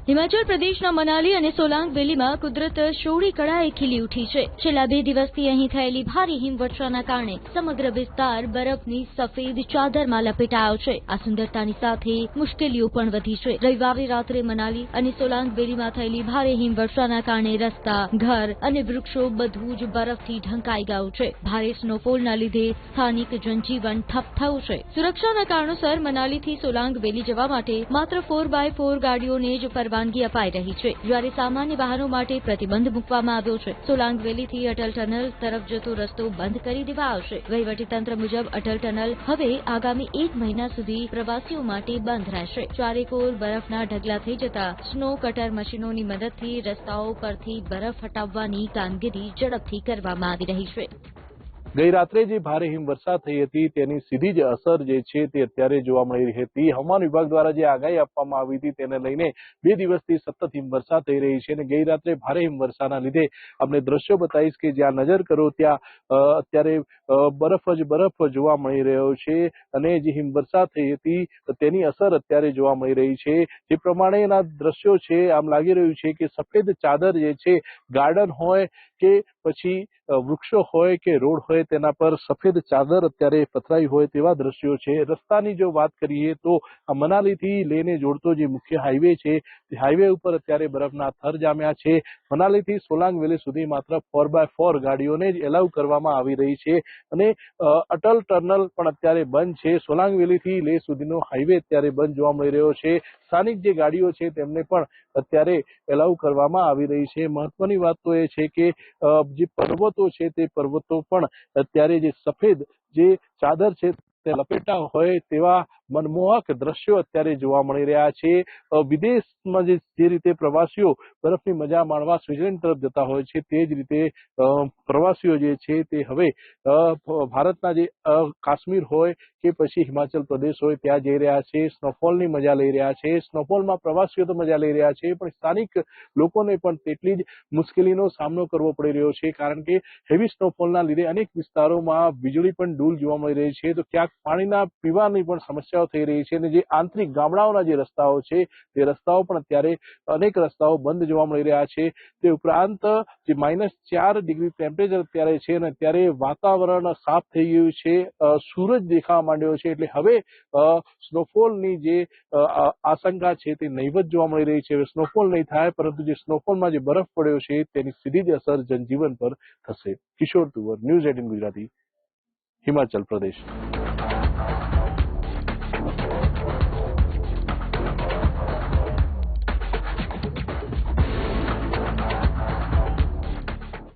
હિમાચલ પ્રદેશના મનાલી અને સોલાંગ વેલીમાં કુદરત શોળી કળાએ ખીલી ઉઠી છે। છેલ્લા 2 દિવસથી અહીં થયેલી ભારે હિમવર્ષાના કારણે સમગ્ર વિસ્તાર બરફની સફેદ ચાદરમાં લપેટાયો છે। આ સુંદરતાની સાથે મુશ્કેલીઓ પણ વધી છે। રવિવારે રાત્રે મનાલી અને સોલાંગ વેલીમાં થયેલી ભારે હિમવર્ષાના કારણે રસ્તા, ઘર અને વૃક્ષો બધું જ બરફથી ઢંકાઈ ગયું છે। ભારે સ્નોફોલના લીધે સ્થાનિક જનજીવન ઠપ થયું છે। સુરક્ષાના કારણોસર મનાલીથી સોલાંગ વેલી જવા માટે માત્ર 4x4 ગાડીઓને જ પરવાનગી અપાઈ રહી છે, જ્યારે સામાન્ય વાહનો માટે પ્રતિબંધ મૂકવામાં આવ્યો છે। સોલાંગ વેલીથી અટલ ટનલ તરફ જતો રસ્તો બંધ કરી દેવાયો છે। વહીવટીતંત્ર મુજબ અટલ ટનલ હવે આગામી 1 મહિના સુધી પ્રવાસીઓ માટે બંધ રહેશે। ચારેકોર બરફના ઢગલા થઈ જતા સ્નો કટર મશીનોની મદદથી રસ્તાઓ પરથી બરફ હટાવવાની કામગીરી ઝડપથી કરવામાં આવી રહી છે। ગઈ રાત્રે જે ભારે હિમવર્ષા થઈ હતી તેની સીધી જ અસર જે છે તે અત્યારે જોવા મળી રહી હતી। હવામાન વિભાગ દ્વારા જે આગાહી આપવામાં આવી હતી તેને લઈને 2 દિવસથી સતત હિમવર્ષા થઈ રહી છે અને ગઈ રાત્રે ભારે હિમવર્ષાના લીધે આપણે દ્રશ્યો બતાવીશ કે જ્યાં નજર કરો ત્યાં અત્યારે બરફ જ બરફ જોવા મળી રહ્યો છે અને જે હિમવર્ષા થઈ હતી તેની અસર અત્યારે જોવા મળી રહી છે। જે પ્રમાણેના દ્રશ્યો છે આમ લાગી રહ્યું છે કે સફેદ ચાદર જે છે ગાર્ડન હોય કે પછી વૃક્ષો હોય કે રોડ હોય તેના પર સફેદ ચાદર અત્યારે પથરાઈ હોય તેવા દ્રશ્યો છે। રસ્તાની જો વાત કરીએ તો આ મનાલીથી લેને જોડતો જે મુખ્ય હાઈવે છે તે હાઈવે ઉપર અત્યારે બરફના થર જામ્યા છે। મનાલીથી સોલાંગ વેલી સુધી માત્ર 4x4 ગાડીઓને જ એલાઉ કરવામાં આવી રહી છે અને અટલ ટનલ પણ અત્યારે બંધ છે। સોલાંગ વેલીથી લે સુધીનો હાઈવે અત્યારે બંધ જોવા મળી રહ્યો છે। સ્થાનિક જે ગાડીઓ છે તેમને પણ અત્યારે એલાઉ કરવામાં આવી રહી છે। મહત્વની વાત તો એ છે કે જે પર્વતો છે તે પર્વતો પણ અત્યારે જે સફેદ જે ચાદર છે તે લપેટા હોય તેવા મનમોહક દ્રશ્યો અત્યારે જોવા મળી રહ્યા છે। વિદેશમાં જે રીતે પ્રવાસીઓ બરફની મજા માણવા સ્વિટ્ઝરલેન્ડ તરફ જતા હોય છે તે જ રીતે પ્રવાસીઓ જે છે તે હવે ભારતના જે કાશ્મીર હોય કે પછી હિમાચલ પ્રદેશ હોય ત્યાં જઈ રહ્યા છે। સ્નોફોલની મજા લઈ રહ્યા છે। સ્નોફોલમાં પ્રવાસીઓ તો મજા લઈ રહ્યા છે પણ સ્થાનિક લોકોને પણ તેટલી જ મુશ્કેલીનો સામનો કરવો પડી રહ્યો છે કારણ કે હેવી સ્નોફોલના લીધે અનેક વિસ્તારોમાં વીજળી પણ ડૂલ જોવા મળી રહી છે તો ક્યાંક પાણીના પીવાની પણ સમસ્યાઓ થઈ રહી છે અને જે આંતરિક ગામડાઓના જે રસ્તાઓ છે તે રસ્તાઓ પણ અત્યારે અનેક રસ્તાઓ બંધ જોવા મળી રહ્યા છે। તે ઉપરાંત જે -4 ડિગ્રી ટેમ્પરેચર અત્યારે છે અને અત્યારે વાતાવરણ સાફ થઈ ગયું છે। સૂરજ દેખાવા માંડ્યો છે એટલે હવે સ્નોફોલની જે આશંકા છે તે નહીવત જોવા મળી રહી છે। સ્નોફોલ નહીં થાય પરંતુ જે સ્નોફોલમાં જે બરફ પડ્યો છે તેની સીધી જ અસર જનજીવન પર થશે। કિશોર તુવર, ન્યૂઝ 18 ગુજરાતી, હિમાચલ પ્રદેશ।